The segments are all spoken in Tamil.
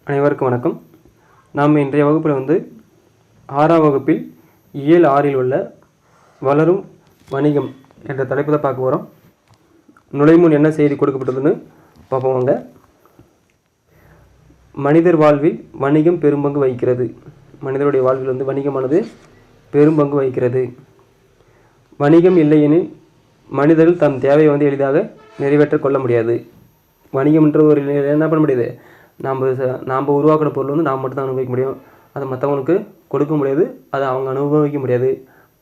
அனைவருக்கும் வணக்கம். நாம் இன்றைய வகுப்பில் ஆறாம் வகுப்பில் இயல் 6இல் உள்ள வளரும் வணிகம் என்ற தலைப்பில் பார்க்க போகிறோம். நுழைமுன் என்ன செய்தி கொடுக்கப்பட்டதுன்னு பார்ப்போங்க. மனிதர் வாழ்வில் வணிகம் பெரும்பங்கு வகிக்கிறது. மனிதருடைய வாழ்வில் வணிகமானது பெரும்பங்கு வகிக்கிறது. வணிகம் இல்லையெனில் மனிதர்கள் தம் தேவையை எளிதாக நிறைவேற்ற கொள்ள முடியாது. வணிகம்ன்ற ஒரு என்ன பண்ண முடியாது, நாம் உருவாக்கின பொருள் நாம் மட்டும் தான் அனுபவிக்க முடியும். அதை மற்றவங்களுக்கு கொடுக்க முடியாது, அதை அவங்க அனுபவிக்க முடியாது.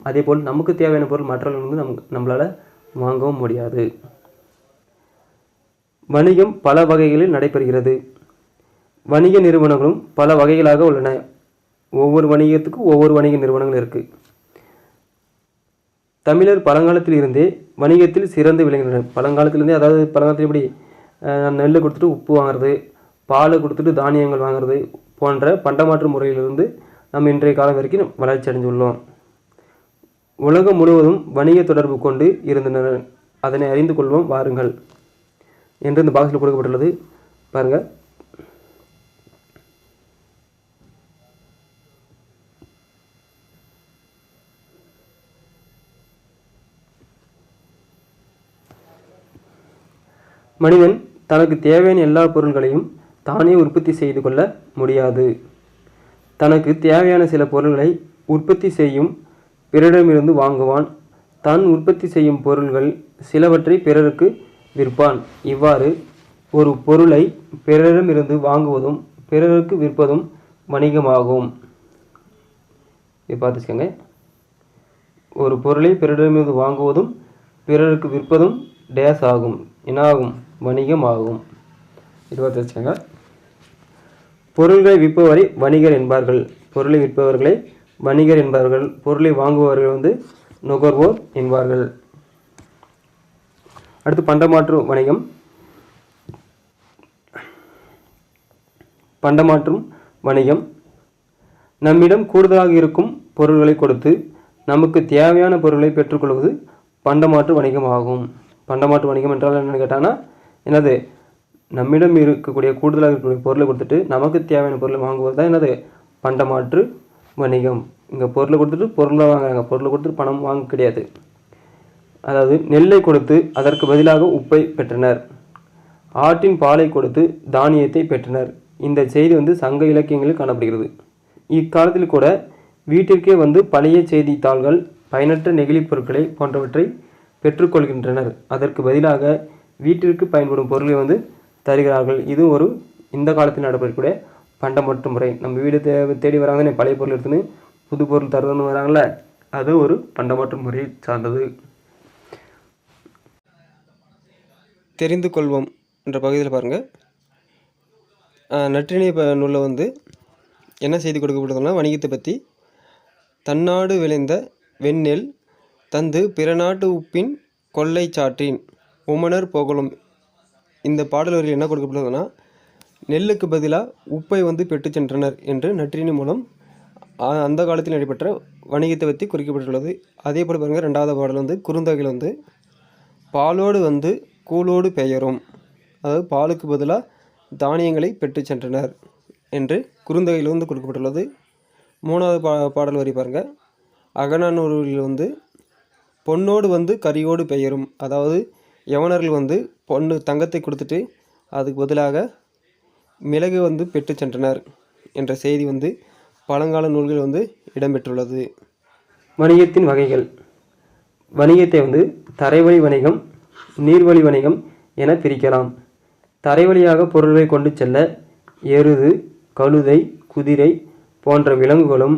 அதே போல் நமக்கு தேவையான பொருள் மற்றவர்கள் நம்மளால் வாங்கவும் முடியாது. வணிகம் பல வகைகளில் நடைபெறுகிறது. வணிக நிறுவனங்களும் பல வகைகளாக உள்ளன. ஒவ்வொரு வணிகத்துக்கும் ஒவ்வொரு வணிக நிறுவனங்கள் இருக்குது. தமிழர் பழங்காலத்தில் இருந்தே வணிகத்தில் சிறந்து விளங்கினர். பழங்காலத்திலிருந்தே, அதாவது பழங்காலத்தில் எப்படி நெல் கொடுத்துட்டு உப்பு வாங்குறது, பாலை கொடுத்துட்டு தானியங்கள் வாங்குறது போன்ற பண்டமாற்று முறையிலிருந்து நம்ம இன்றைய காலம் வரைக்கும் வளர்ச்சி அடைந்துள்ளோம். உலகம் முழுவதும் வணிக தொடர்பு கொண்டு இருந்தனர். அதனை அறிந்து கொள்வோம் வாருங்கள் என்று இந்த பாக்ஸில் கொடுக்கப்பட்டுள்ளது. பாருங்கள். மனிதன் தனக்கு தேவையான எல்லா பொருள்களையும் தானே உற்பத்தி செய்து கொள்ள முடியாது. தனக்கு தேவையான சில பொருள்களை உற்பத்தி செய்யும் பிறரிடமிருந்து வாங்குவான். தான் உற்பத்தி செய்யும் பொருள்கள் சிலவற்றை பிறருக்கு விற்பான். இவ்வாறு ஒரு பொருளை பிறரிடமிருந்து வாங்குவதும் பிறருக்கு விற்பதும் வணிகமாகும். இதை பார்த்துக்கோங்க. ஒரு பொருளை பிறரிடமிருந்து வாங்குவதும் பிறருக்கு விற்பதும் டேஸ் ஆகும். என்னாகும்? வணிகமாகும். இது பார்த்துக்கோங்க. பொருள்களை விற்பவரை வணிகர் என்பார்கள். பொருளை விற்பவர்களை வணிகர் என்பார்கள். பொருளை வாங்குபவர்கள் நுகர்வோர் என்பார்கள். அடுத்து பண்டமாற்று வணிகம். பண்டமாற்றும் வணிகம் நம்மிடம் கூடுதலாக இருக்கும் பொருள்களை கொடுத்து நமக்கு தேவையான பொருட்களை பெற்றுக்கொள்வது பண்டமாற்று வணிகம் ஆகும். பண்டமாற்று வணிகம் என்றால் என்னென்னு கேட்டாங்கன்னா, என்னது, நம்மிடம் இருக்கக்கூடிய கூடுதலாக இருக்கக்கூடிய பொருளை கொடுத்துட்டு நமக்கு தேவையான பொருளை வாங்குவது தான் என்னது, பண்டமாற்று வணிகம். இங்கே பொருளை கொடுத்துட்டு பொருளை வாங்குறாங்க, பொருளை கொடுத்துட்டு பணம் வாங்க கிடையாது. அதாவது நெல்லை கொடுத்து அதற்கு பதிலாக உப்பை பெற்றனர். ஆட்டின் பாலை கொடுத்து தானியத்தை பெற்றனர். இந்த செய்தி சங்க இலக்கியங்களில் காணப்படுகிறது. இக்காலத்தில் கூட வீட்டிற்கே பழைய செய்தித்தாள்கள், பயனற்ற நெகிழி பொருட்களை போன்றவற்றை பெற்றுக்கொள்கின்றனர். அதற்கு பதிலாக வீட்டிற்கு பயன்படும் பொருளை தருகிறார்கள். இது ஒரு இந்த காலத்தில் நடைபெறக்கூடிய பண்டமாற்று முறை. நம்ம வீடு தேடி வராங்கன்னு பழைய பொருள் எடுத்துன்னு புது பொருள் தருதுன்னு வராங்கள, அது ஒரு பண்டமாற்று முறையை சார்ந்தது. தெரிந்து கொள்வோம் என்ற பகுதியில் பாருங்கள். நற்றிணை நூலில் என்ன செய்தி கொடுக்கப்பட்டதுன்னா, வணிகத்தை பற்றி. தன்னாடு விளைந்த வெண்ணெல் தந்து பிற நாட்டு உப்பின் கொள்ளை சாற்றின் உமனர் புகழும். இந்த பாடல் வரியில் என்ன கொடுக்கப்பட்டதுன்னா, நெல்லுக்கு பதிலாக உப்பை பெற்று சென்றனர் என்று நற்றிணை மூலம் அந்த காலத்தில் நடைபெற்ற வணிகத்தை பற்றி குறிக்கப்பட்டுள்ளது. அதே போல் பாருங்கள், ரெண்டாவது பாடல் குறுந்தொகையில் பாலோடு கூலோடு பெயரும், அதாவது பாலுக்கு பதிலாக தானியங்களை பெற்று சென்றனர் என்று குறுந்தொகையில் கொடுக்கப்பட்டுள்ளது. மூணாவது பாடல் வரி பாருங்கள். அகநானூரில் பொன்னோடு கரியோடு பெயரும், அதாவது யவனர்கள் பொண்ணு தங்கத்தை கொடுத்துட்டு அதுக்கு பதிலாக மிளகு பெற்று சென்றனர் என்ற செய்தி பழங்கால நூல்கள் இடம்பெற்றுள்ளது. வணிகத்தின் வகைகள். வணிகத்தை தரைவழி வணிகம், நீர்வழி வணிகம் என பிரிக்கலாம். தரைவழியாக பொருள்களை கொண்டு செல்ல எருது, கழுதை, குதிரை போன்ற விலங்குகளும்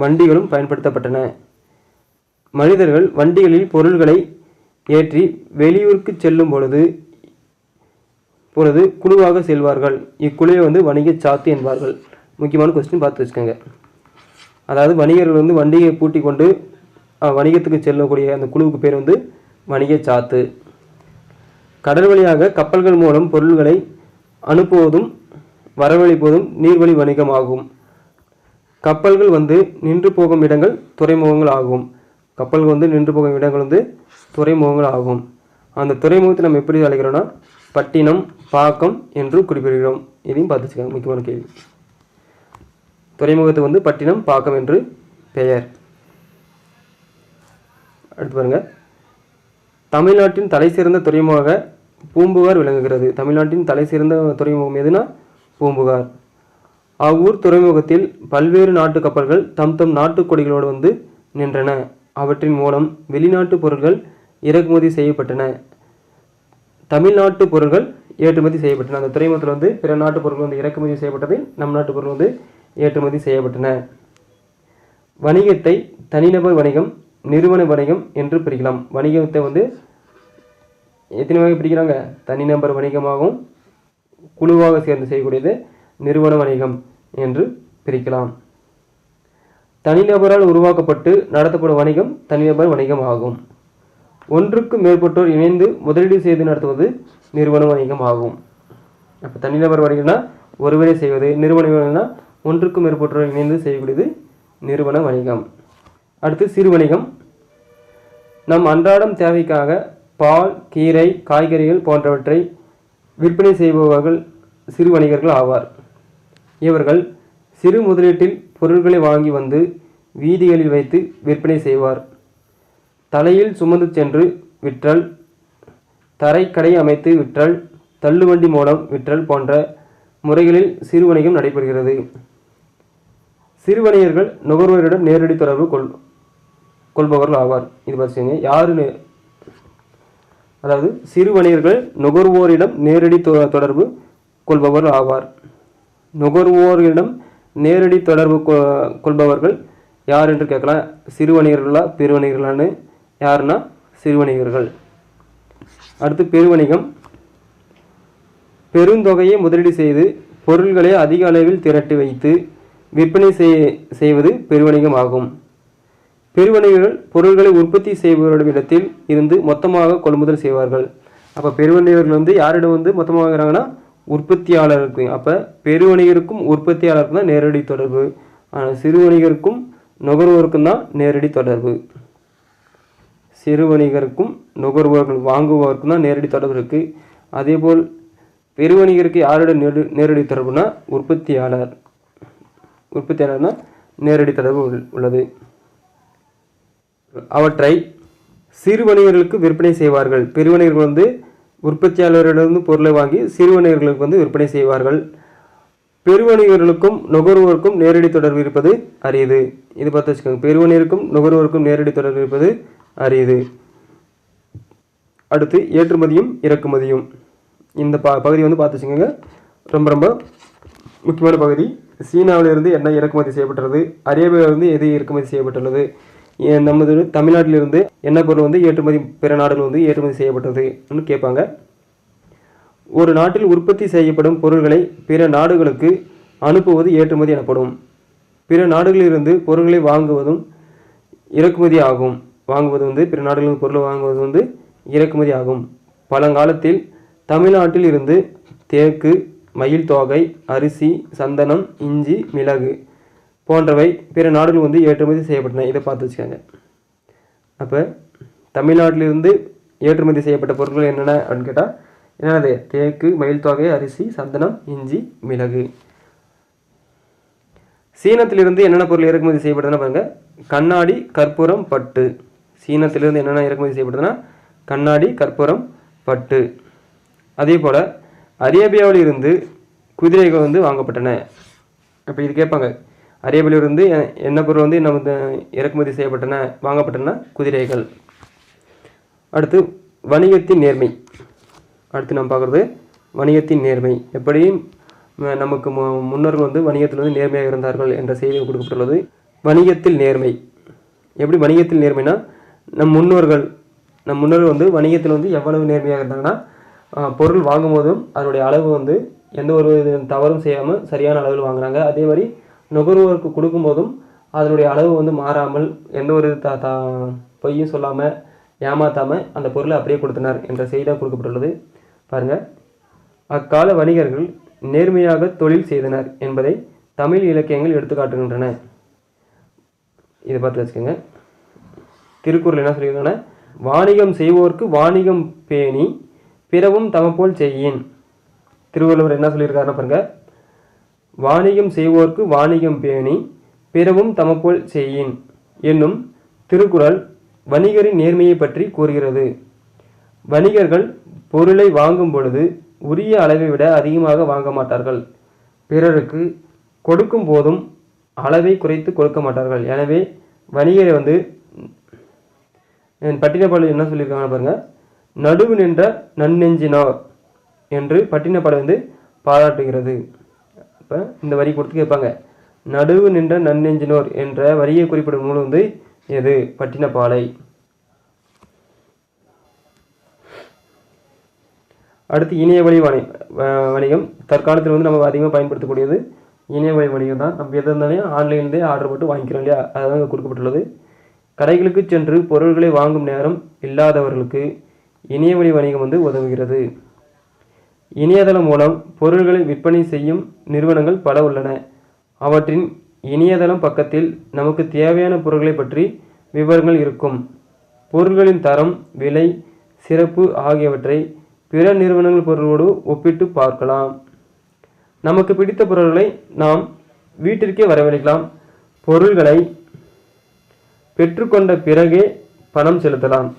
வண்டிகளும் பயன்படுத்தப்பட்டன. மனிதர்கள் வண்டிகளில் பொருள்களை ஏற்றி வெளியூருக்கு செல்லும் பொழுது குழுவாக செல்வார்கள். இக்குழுவை வணிக சாத்து என்பார்கள். முக்கியமான கொஸ்டின் பார்த்து வச்சுக்கோங்க. அதாவது வணிகர்கள் வண்டியை பூட்டி கொண்டு வணிகத்துக்கு செல்லக்கூடிய அந்த குழுவுக்கு பேர் வணிக சாத்து. கடல் வழியாக கப்பல்கள் மூலம் பொருள்களை அனுப்புவதும் வரவழைப்பதும் நீர்வழி வணிகமாகும். கப்பல்கள் நின்று போகும் இடங்கள் துறைமுகங்கள் ஆகும். கப்பல்கள் நின்று போகும் இடங்கள் துறைமுகங்கள் ஆகும். அந்த துறைமுகத்தை நம்ம எப்படி அழைக்கிறோம்னா பட்டினம், பாக்கம் என்று குறிப்பிடுகிறோம். இதையும் பார்த்து வச்சுக்கோங்க, முக்கியமான கேள்வி. துறைமுகத்துக்கு வந்து பட்டினம் பாக்கம் என்று பெயர். அடுத்து பாருங்க, தமிழ்நாட்டின் தலை சிறந்த துறைமுக பூம்புகார் விளங்குகிறது. தமிழ்நாட்டின் தலை சிறந்த துறைமுகம் எதுனா பூம்புகார். அவ்வூர் துறைமுகத்தில் பல்வேறு நாட்டு கப்பல்கள் தம் தம் நாட்டு கொடிகளோடு வந்து நின்றன. அவற்றின் மூலம் வெளிநாட்டு பொருட்கள் இறக்குமதி செய்யப்பட்டன. தமிழ்நாட்டு பொருட்கள் ஏற்றுமதி செய்யப்பட்டன. அந்த துறைமுகத்தில் வந்து பிற நாட்டு பொருட்கள் வந்து இறக்குமதி செய்யப்பட்டது, நம் நாட்டு பொருட்கள் வந்து ஏற்றுமதி செய்யப்பட்டன. வணிகத்தை தனிநபர் வணிகம், நிறுவன வணிகம் என்று பிரிக்கலாம். வணிகத்தை வந்து எத்தனை வகை பிரிக்கிறாங்க? தனிநபர் வணிகமாகவும் குழுவாக சேர்ந்து செய்யக்கூடியது நிறுவன வணிகம் என்று பிரிக்கலாம். தனிநபரால் உருவாக்கப்பட்டு நடத்தப்படும் வணிகம் தனிநபர் வணிகம் ஆகும். ஒன்றுக்கு மேற்பட்டோர் இணைந்து முதலீடு செய்து நடத்துவது நிறுவன வணிகம் ஆகும். அப்போ தனிநபர் வணிகம்னா ஒருவரே செய்வது, நிறுவன வணிகம்னா ஒன்றுக்கு மேற்பட்டோர் இணைந்து செய்யக்கூடியது நிறுவன வணிகம். அடுத்து சிறு வணிகம். நம் அன்றாடம் தேவைக்காக பால், கீரை, காய்கறிகள் போன்றவற்றை விற்பனை செய்பவர்கள் சிறு வணிகர்கள் ஆவார். இவர்கள் சிறு முதலீட்டில் பொருட்களை வாங்கி வந்து வீதிகளில் வைத்து விற்பனை செய்வார். தலையில் சுமந்து சென்று விற்றல், தரைக்கடை அமைத்து விற்றல், தள்ளுவண்டி மூலம் விற்றல் போன்ற முறைகளில் சிறு வணிகம் நடைபெறுகிறது. சிறு வணிகர்கள் நுகர்வோரிடம் நேரடி தொடர்பு கொள்பவர்கள் ஆவார். இது பார்த்துங்க, யாரு? அதாவது சிறு வணிகர்கள் நுகர்வோரிடம் நேரடி தொடர்பு கொள்பவர்கள் ஆவார். நுகர்வோரிடம் நேரடி தொடர்பு கொள்பவர்கள் யார் என்று கேட்கலாம். சிறு வணிகர்களா பெருவணிகர்களான்னு? யாருன்னா சிறு வணிகர்கள். அடுத்து பெருவணிகம். பெருந்தொகையை முதலீடு செய்து பொருள்களை அதிக அளவில் திரட்டி வைத்து விற்பனை செய்வது பெருவணிகம் ஆகும். பெருவணிகர்கள் பொருட்களை உற்பத்தி செய்பவர்களிடத்தில் இருந்து மொத்தமாக கொள்முதல் செய்வார்கள். அப்போ பெருவணிகர்கள் வந்து யாரிடம் வந்து மொத்தமாக வாங்குறாங்கன்னா உற்பத்தியாளருக்கு. அப்போ பெருவணிகருக்கும் உற்பத்தியாளருக்கும் தான் நேரடி தொடர்பு. ஆனால் சிறு வணிகருக்கும் நுகர்வோருக்கும் தான் நேரடி தொடர்பு. சிறு வணிகருக்கும் நுகர்வோர்கள் வாங்குவோருக்கும் தான் நேரடி தொடர்பு இருக்குது. அதேபோல் பெருவணிகருக்கு யாருடன் நேரடி தொடர்புனா உற்பத்தியாளர். உற்பத்தியாளர்னா நேரடி தொடர்பு உள்ளது. அவற்றை சிறு வணிகர்களுக்கு விற்பனை செய்வார்கள். பெருவணிகர்கள் வந்து உற்பத்தியாளரிடமிருந்து பொருளை வாங்கி சிறு வணிகர்களுக்கு வந்து விற்பனை செய்வார்கள். பெருவணிகர்களுக்கும் நுகர்வோருக்கும் நேரடி தொடர்பு இருப்பது அரியது. இது பார்த்து வச்சுக்கோங்க, பெருவணிகருக்கும் நுகர்வோருக்கும் நேரடி தொடர்பு இருப்பது அரியது. அடுத்து ஏற்றுமதியும் இறக்குமதியும். இந்த பகுதி வந்து பார்த்து வச்சுக்கோங்க, ரொம்ப ரொம்ப முக்கியமான பகுதி. சீனாவிலிருந்து என்ன இறக்குமதி செய்யப்பட்டுள்ளது, அரேபியாவிலிருந்து எது இறக்குமதி செய்யப்பட்டுள்ளது, நமது தமிழ்நாட்டிலிருந்து என்ன பொருள் வந்து ஏற்றுமதி பிற நாடுகள் வந்து ஏற்றுமதி செய்யப்பட்டதுன்னு கேட்பாங்க. ஒரு நாட்டில் உற்பத்தி செய்யப்படும் பொருட்களை பிற நாடுகளுக்கு அனுப்புவது ஏற்றுமதி எனப்படும். பிற நாடுகளிலிருந்து பொருட்களை வாங்குவதும் இறக்குமதி ஆகும். வாங்குவது வந்து பிற நாடுகளிலிருந்து பொருளை வாங்குவது வந்து இறக்குமதி ஆகும். பழங்காலத்தில் தமிழ்நாட்டில் இருந்து தேக்கு, மயில் தோகை, அரிசி, சந்தனம், இஞ்சி, மிளகு போன்றவை பிற நாடுகள் வந்து ஏற்றுமதி செய்யப்பட்டன. இதை பார்த்து வச்சுக்காங்க. அப்போ தமிழ்நாட்டிலிருந்து ஏற்றுமதி செய்யப்பட்ட பொருட்கள் என்னென்ன அப்படின்னு கேட்டால் என்னது? தேக்கு, மயில் தோகை, அரிசி, சந்தனம், இஞ்சி, மிளகு. சீனத்திலிருந்து என்னென்ன பொருள் இறக்குமதி செய்யப்படுதுன்னா பாருங்க, கண்ணாடி, கற்பூரம், பட்டு. சீனத்திலிருந்து என்னென்ன இறக்குமதி செய்யப்படுதுன்னா கண்ணாடி, கற்பூரம், பட்டு. அதே போல் அரேபியாவில் இருந்து குதிரைகள் வந்து வாங்கப்பட்டன. அப்போ இது கேட்பாங்க, அரேபியாவிலிருந்து என்ன பொருள் வந்து நமக்கு இறக்குமதி செய்யப்பட்டன வாங்கப்பட்டன? குதிரைகள். அடுத்து வணிகத்தின் நேர்மை. அடுத்து நம்ம பார்க்குறது வணிகத்தின் நேர்மை. எப்படி நமக்கு முன்னோர்கள் வந்து வணிகத்தில் வந்து நேர்மையாக இருந்தார்கள் என்ற செய்தி கொடுக்கப்பட்டுள்ளது. வணிகத்தில் நேர்மை. எப்படி வணிகத்தில் நேர்மைனா, நம் முன்னோர்கள் வந்து வணிகத்தில் வந்து எவ்வளவு நேர்மையாக இருந்தாங்கன்னா, பொருள் வாங்கும் போதும் அதனுடைய அளவு வந்து எந்த ஒரு தவறும் செய்யாமல் சரியான அளவில் வாங்குறாங்க. அதே மாதிரி நுகர்வோருக்கு கொடுக்கும்போதும் அதனுடைய அளவு வந்து மாறாமல் எந்த ஒரு பொய்யும் சொல்லாமல் ஏமாற்றாமல் அந்த பொருளை அப்படியே கொடுத்தனர் என்ற செய்தியாக கொடுக்கப்பட்டுள்ளது. பாருங்கள், அக்கால வணிகர்கள் நேர்மையாக தொழில் செய்தனர் என்பதை தமிழ் இலக்கியங்கள் எடுத்துக்காட்டுகின்றன. இதை பார்த்து வச்சுக்கோங்க. திருக்குறள் என்ன சொல்லியிருக்காங்கன்னா, வாணிகம் செய்வோருக்கு வாணிகம் பேணி பிறவும் தமப்போல் செய்யின். திருவள்ளுவர் என்ன சொல்லியிருக்காருன்னு பாருங்க, வாணிகம் செய்வோர்க்கு வாணிகம் பேணி பிறவும் தமப்போல் செய்யின் என்னும் திருக்குறள் வணிகரின் நேர்மையை பற்றி கூறுகிறது. வணிகர்கள் பொருளை வாங்கும் பொழுது உரிய அளவை விட அதிகமாக வாங்க மாட்டார்கள். பிறருக்கு கொடுக்கும் போதும் அளவை குறைத்து கொடுக்க மாட்டார்கள். எனவே வணிகரை பட்டினப்பாடு என்ன சொல்லியிருக்காங்க பாருங்க, நடுவு நின்ற நன்னெஞ்சினார் என்று பட்டினப்பாடு பாராட்டுகிறது. இப்போ இந்த வரி கொடுத்து கேட்பாங்க, நடுவு நின்ற நன்னெஞ்சினோர் என்ற வரியை குறிப்பிடும் நூல் எது? பட்டினப்பாலை. அடுத்து இணைய வழி வணிகம். தற்காலத்தில் நம்ம அதிகமாக பயன்படுத்தக்கூடியது இணைய வழி வணிகம் தான். நம்ம எது இருந்தாலும் ஆன்லைன்லேயே ஆர்டர் போட்டு வாங்கிக்கிறோம் இல்லையா, அதுதான் கொடுக்கப்பட்டுள்ளது. கடைகளுக்கு சென்று பொருள்களை வாங்கும் நேரம் இல்லாதவர்களுக்கு இணைய வழி வணிகம் உதவுகிறது. இணையதளம் மூலம் பொருள்களை விற்பனை செய்யும் நிறுவனங்கள் பல உள்ளன. அவற்றின் இணையதளம் பக்கத்தில் நமக்கு தேவையான பொருட்களை பற்றி விவரங்கள் இருக்கும். பொருள்களின் தரம், விலை, சிறப்பு ஆகியவற்றை பிற நிறுவனங்கள் பொருளோடு ஒப்பிட்டு பார்க்கலாம். நமக்கு பிடித்த பொருட்களை நாம் வீட்டிற்கே வரவழைக்கலாம். பொருள்களை பெற்றுக்கொண்ட பிறகே பணம் செலுத்தலாம்.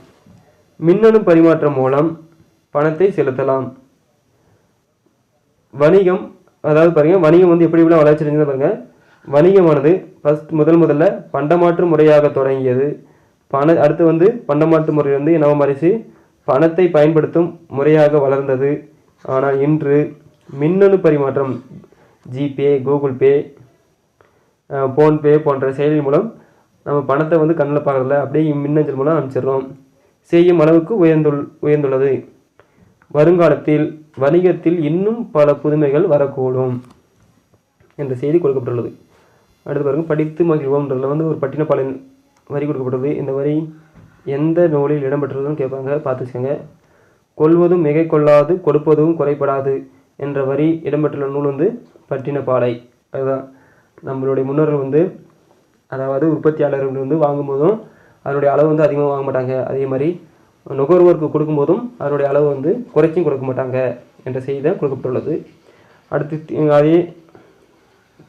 மின்னணு பரிமாற்றம் மூலம் பணத்தை செலுத்தலாம். வணிகம், அதாவது பாருங்க, வணிகம் எப்படி வளர்ச்சி அடைஞ்சது பாருங்க. வணிகமானது முதல்ல பண்டமாற்று முறையாக தொடங்கியது. அடுத்து பண்டமாற்று முறை என்ன மாறிச்சு, பணத்தை பயன்படுத்தும் முறையாக வளர்ந்தது. ஆனால் இன்று மின்னணு பரிமாற்றம், ஜிபே, கூகுள் பே, ஃபோன்பே போன்ற செயலி மூலம் நம்ம பணத்தை கண்ணில் பார்க்கறதில்ல, அப்படியே மின்னஞ்சல் மூலம் அனுப்பிச்சிடுறோம். செய்யும் அளவுக்கு உயர்ந்துள்ளது. வருங்காலத்தில் வணிகத்தில் இன்னும் பல புதுமைகள் வரக்கூடும் என்ற செய்தி கொடுக்கப்பட்டுள்ளது. அடுத்து பாருங்கள், படித்து மகிழ்வோம்ன்றதுல ஒரு பட்டினப்பாலின் வரி கொடுக்கப்பட்டுள்ளது. இந்த வரி எந்த நூலில் இடம்பெற்றுள்ளதுன்னு கேட்பாங்க, பார்த்துக்கோங்க. கொள்வதும் மிகை கொள்ளாது, கொடுப்பதும் குறைபடாது என்ற வரி இடம்பெற்றுள்ள நூல் பட்டினப்பாலை. அதுதான் நம்மளுடைய முன்னோர்கள் அதாவது உற்பத்தியாளர்கள் வாங்கும்போதும் அதனுடைய அளவு அதிகமாக வாங்க மாட்டாங்க. அதே மாதிரி நுகர்வோருக்கு கொடுக்கும்போதும் அதனுடைய அளவு குறைச்சும் கொடுக்க மாட்டாங்க என்ற செய்தி தான் கொடுக்கப்பட்டுள்ளது. அடுத்து அதே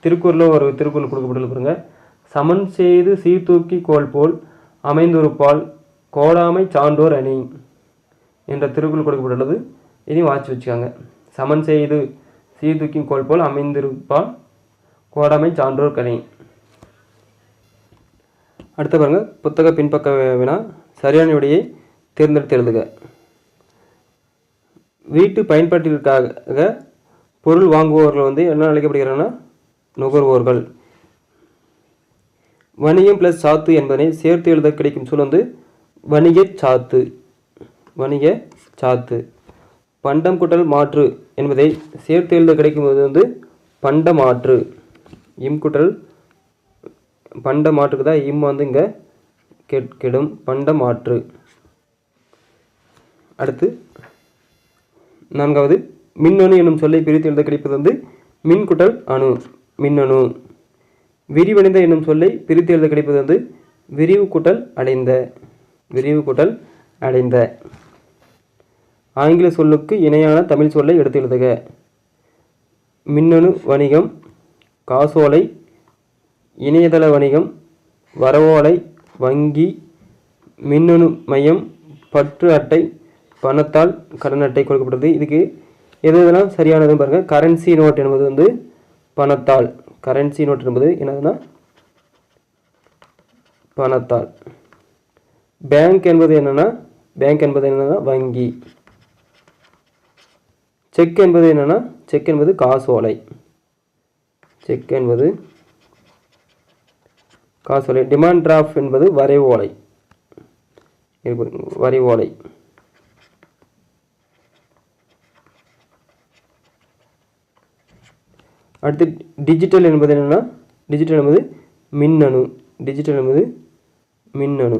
திருக்குறளில் ஒரு திருக்குறள் கொடுக்கப்பட்டுள்ளது பாருங்க, சமன் செய்து சீர்தூக்கி கோல் போல் அமைந்தொருப்பால் கோடாமை சான்றோர் அணி என்ற திருக்குறள் கொடுக்கப்பட்டுள்ளது. இதையும் வாட்சி வச்சுக்காங்க. சமன் செய்து சீர்தூக்கி கோல் போல் அமைந்திருப்பால் கோடாமை சான்றோர் அணி. அடுத்த பாருங்க, புத்தக பின்பக்க வினா, சரியான விடையை தேர்ந்தெடுத்து எழுதுக. வீட்டு பயன்பாட்டிற்காக பொருள் வாங்குபவர்கள் என்ன அழைக்கப்படுகிறாங்கன்னா நுகர்வோர்கள். வணிகம் பிளஸ் சாத்து என்பதனை சேர்த்து எழுத கிடைக்கும் சொல் வணிக சாத்து. வணிக சாத்து. பண்டம் கூட்டல் மாற்று என்பதை சேர்த்து எழுத கிடைக்கும்போது பண்ட மாற்று. இம் கூட்டல் பண்ட மாற்றுக்கு தான் இம் இங்கே கெடும், பண்ட மாற்று. அடுத்து நான்காவது, மின்னணு என்னும் சொல்லை பிரித்து எழுத கிடைப்பது மின் கூட்டல் அணு, மின்னணு. விரிவடைந்த என்னும் சொல்லை பிரித்து எழுத கிடைப்பது விரிவு கூட்டல் அடைந்த, விரிவு கூட்டல் அடைந்த. ஆங்கில சொல்லுக்கு இணையான தமிழ் சொல்லை எடுத்து எழுதுக. மின்னணு வணிகம், காசோலை, இணையதள வணிகம், வரவோலை, வங்கி, மின்னணு மையம், பற்று அட்டை, பணத்தால் கடன் அட்டை கொடுக்கப்பட்டது. இதுக்கு எதெல்லாம் சரியானதுன்னு பாருங்கள். கரன்சி நோட் என்பது பணத்தால். கரன்சி நோட் என்பது என்னதுன்னா பணத்தால். பேங்க் என்பது என்னன்னா வங்கி. செக் என்பது என்னன்னா, செக் என்பது காசோலை. செக் என்பது காசோலை. டிமாண்ட் டிராஃப்ட் என்பது வரைவோலை. வரைவோலை. அடுத்து டிஜிட்டல் என்பது என்னன்னா, டிஜிட்டல் என்பது மின்னணு. டிஜிட்டல் என்பது மின்னணு.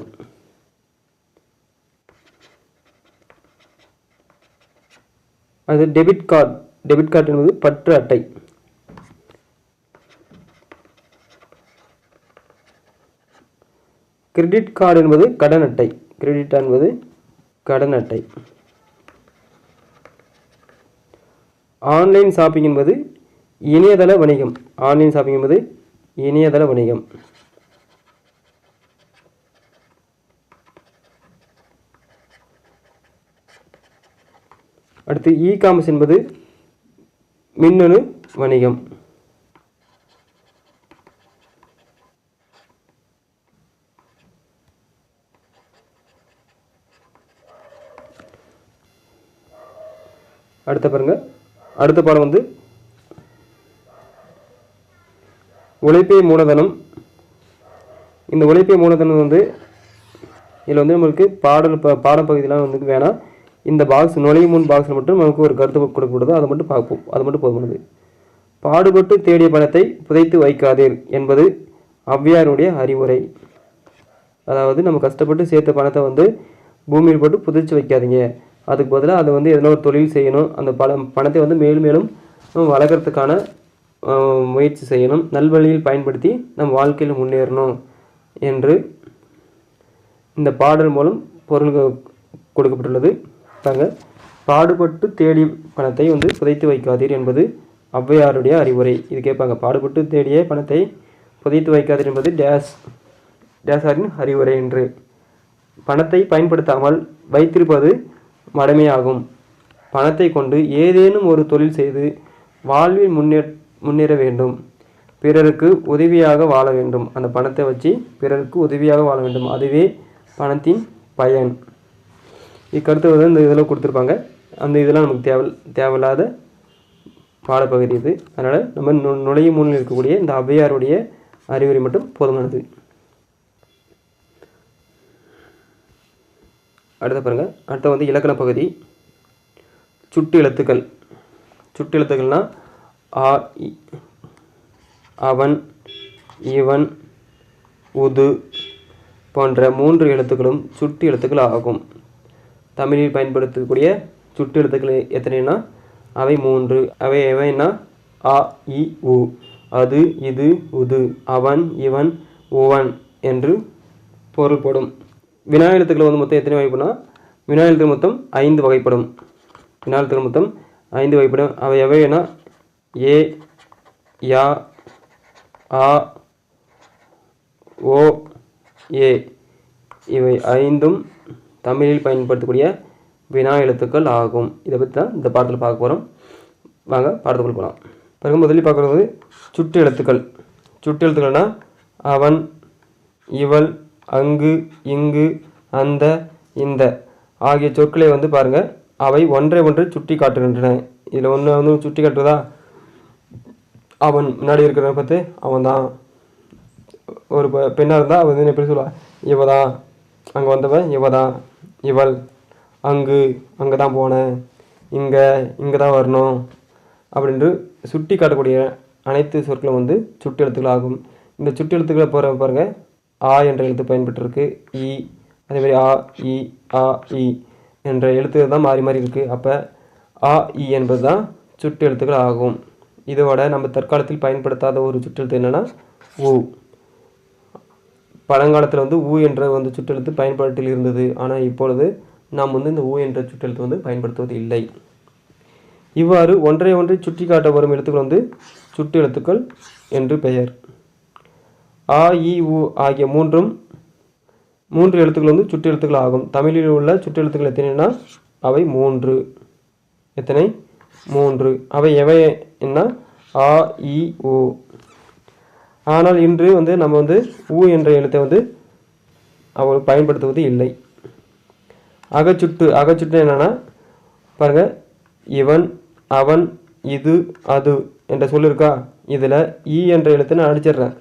அது டெபிட் கார்டு. டெபிட் கார்டு என்பது பற்று அட்டை. கிரெடிட் கார்டு என்பது கடன் அட்டை. கிரெடிட் என்பது கடன் அட்டை. ஆன்லைன் ஷாப்பிங் என்பது இணையதள வணிகம். ஆன்லைன் ஷாப்பிங் என்பது இணையதள வணிகம். அடுத்து இ-காமர்ஸ் என்பது மின்னணு வணிகம். அடுத்த பாருங்க, அடுத்த பாடம் வந்து உழைப்பே மூலதனம். இந்த உழைப்பே மூலதனம் வந்து இதில் வந்து நம்மளுக்கு பாடப்பகுதியெலாம் வந்து வேணாம். இந்த பாக்ஸ் நுழையும் முன் பாக்ஸில் மட்டும் நமக்கு ஒரு கருத்து கொடுக்கக்கூடாது, அதை மட்டும் பார்ப்போம். அது மட்டும் போதுமானது. பாடுபட்டு தேடிய பணத்தை புதைத்து வைக்காதீர் என்பது ஔவையாருடைய அறிவுரை. அதாவது நம்ம கஷ்டப்பட்டு சேர்த்த பணத்தை வந்து பூமியில் போட்டு புதைச்சி வைக்காதீங்க. அதுக்கு பதிலாக அதை வந்து எதனா ஒரு தொழில் செய்யணும். அந்த பணத்தை வந்து மேலும் மேலும் வளர்க்குறதுக்கான முயற்சி செய்யணும். நல்வழியில் பயன்படுத்தி நம் வாழ்க்கையில் முன்னேறணும் என்று இந்த பாடல் மூலம் பொருள் கொடுக்கப்பட்டுள்ளது. பாடுபட்டு தேடிய பணத்தை வந்து புதைத்து வைக்காதீர் என்பது ஔவையாருடைய அறிவுரை. இது கேட்பாங்க. பாடுபட்டு தேடிய பணத்தை புதைத்து வைக்காதீர் என்பது டேஸாரின் அறிவுரை என்று. பணத்தை பயன்படுத்தாமல் வைத்திருப்பது மடமையாகும். பணத்தை கொண்டு ஏதேனும் ஒரு தொழில் செய்து வாழ்வில் முன்னேற வேண்டும். பிறருக்கு உதவியாக வாழ வேண்டும். அந்த பணத்தை வச்சு பிறருக்கு உதவியாக வாழ வேண்டும். அதுவே பணத்தின் பயன். இக்கருத்து வந்து இந்த இதில் கொடுத்துருப்பாங்க. அந்த இதெல்லாம் நமக்கு தேவையில்லாத பாடப்பகுதி இது. அதனால் நம்ம நுழையும் முன்னில் இருக்கக்கூடிய இந்த ஔவையாருடைய அறிவுரை மட்டும் போதுமானது. அடுத்த பாருங்கள். அடுத்த வந்து இலக்கண பகுதி. சுட்டு எழுத்துக்கள். சுட்டு எழுத்துக்கள்னால் ஆ, அவன், இவன், உது போன்ற 3 எழுத்துக்களும் சுட்டு எழுத்துக்கள் ஆகும். தமிழில் பயன்படுத்தக்கூடிய சுட்டு எழுத்துக்கள் எத்தனைனா அவை 3. அவை எவைன்னா ஆ, இ, உ. அது, இது, உது, அவன், இவன், உவன் என்று பொருள்படும். வினா எழுத்துக்கள் வந்து மொத்தம் எத்தனை வகைப்படும்னா வினா எழுத்துக்கள் மொத்தம் 5 வகைப்படும். வினா எழுத்துக்கள் மொத்தம் 5 வகைப்படும். அவை எவைனா ஏ, யா, ஆ, ஓ, ஏ. இவை 5ம் தமிழில் பயன்படுத்தக்கூடிய வினா எழுத்துக்கள் ஆகும். இதை பற்றி தான் இந்த பாடத்தில் பார்க்க போகிறோம். வாங்க பாடத்துக்குள் போகலாம். பிறகு முதலில் பார்க்குறது சுட்டு எழுத்துக்கள். சுட்டு எழுத்துக்கள்னால் அவன், இவள், அங்கு, இங்கு, அந்த, இந்த ஆகிய சொற்களை வந்து பாருங்கள். அவை ஒன்றை ஒன்று சுட்டி காட்டுகின்றன. இதில் ஒன்று வந்து சுட்டி காட்டுறதா, அவன் முன்னாடி இருக்கிறத பார்த்து அவன் தான். ஒரு பெண்ணாக இருந்தால் அவன் வந்து எப்படி சொல்லுவா, இவ தான். அங்கே வந்தவன் இவ தான். இவள் அங்கே தான் போனேன், இங்கே தான் வரணும் அப்படின்ட்டு சுட்டி காட்டக்கூடிய அனைத்து சொற்களும் வந்து சுட்டு எழுத்துக்கள் ஆகும். இந்த சுட்டு எழுத்துக்களை பாருங்கள். ஆ என்ற எழுத்து பயன்பட்டுருக்கு. இ, அதேமாதிரி ஆ, இ, ஆ, இ என்ற எழுத்துக்கள் தான் மாறி மாறி இருக்குது. அப்போ ஆ, இ என்பது தான் சுட்டு எழுத்துக்கள் ஆகும். இதோட நம்ம தற்காலத்தில் பயன்படுத்தாத ஒரு சுற்றெழுத்து என்னென்னா ஊ. பழங்காலத்தில் வந்து ஊ என்ற வந்து சுற்றெழுத்து பயன்பாட்டில் இருந்தது. ஆனால் இப்பொழுது நாம் வந்து இந்த ஊ என்ற சுற்றெழுத்து வந்து பயன்படுத்துவது இல்லை. இவ்வாறு ஒன்றை சுட்டி காட்ட வரும் எழுத்துக்கள் வந்து சுட்டு எழுத்துக்கள் என்று பெயர். ஆ, இ, உ ஆகிய 3 எழுத்துக்கள் வந்து சுட்டு எழுத்துக்கள் ஆகும். தமிழில் உள்ள சுட்டு எழுத்துக்கள் எத்தனைனா அவை 3. எத்தனை? 3. அவை எவை என்ன? ஆ, இ, உ. ஆனால் இன்று வந்து நம்ம வந்து ஊ என்ற எழுத்தை வந்து அவள் பயன்படுத்துவது இல்லை. அகச்சுட்டு என்னன்னா பாருங்கள். இவன், அவன், இது, அது என்ற சொல் இருக்கா. இதில் ஈ என்ற எழுத்தை நான் அடிச்சிடுறேன்.